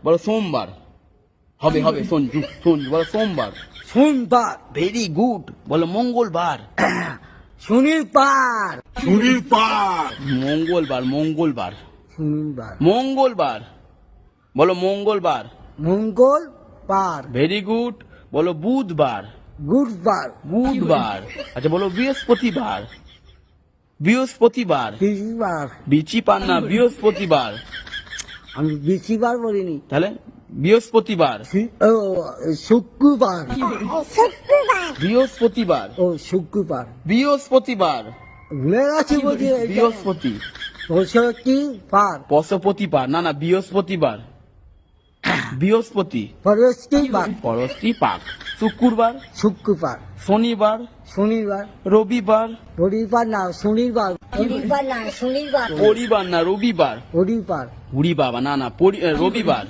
বলো সোমবার। হবে হবে, সঞ্জু সঞ্জু বলো সোমবার। সোমবার, ভেরি গুড। বলো মঙ্গলবার। শনিবার, মঙ্গলবার মঙ্গলবার শনিবার, মঙ্গলবার। বলো মঙ্গলবার। মঙ্গলবার, ভেরি গুড। বলো বুধবার। বুধবার, বুধবার। আচ্ছা বলো বৃহস্পতিবার। বৃহস্পতিবার। বৃহস্পতিবার। বিচি পান না, বৃহস্পতিবার। আমি বেশিবার বলিনি। তাহলে বৃহস্পতিবার। ও, শুক্রবার, বৃহস্পতিবার। ও শুক্রবার, বৃহস্পতিবার। ভুলে গেছি বলছি। বৃহস্পতি। বৃহস্পতিবার, পশপতিবার না না, বৃহস্পতিবার। বৃহস্পতি। বৃহস্পতিবার, পরস্তি পাক। শুক্রবার। শুক্রবার, শনিবার। শনিবার, রবিবার। রবিবার না শনিবার, পরিবার না রবিবার। রবিবার, উড়ি বাবা না না, রবিবার।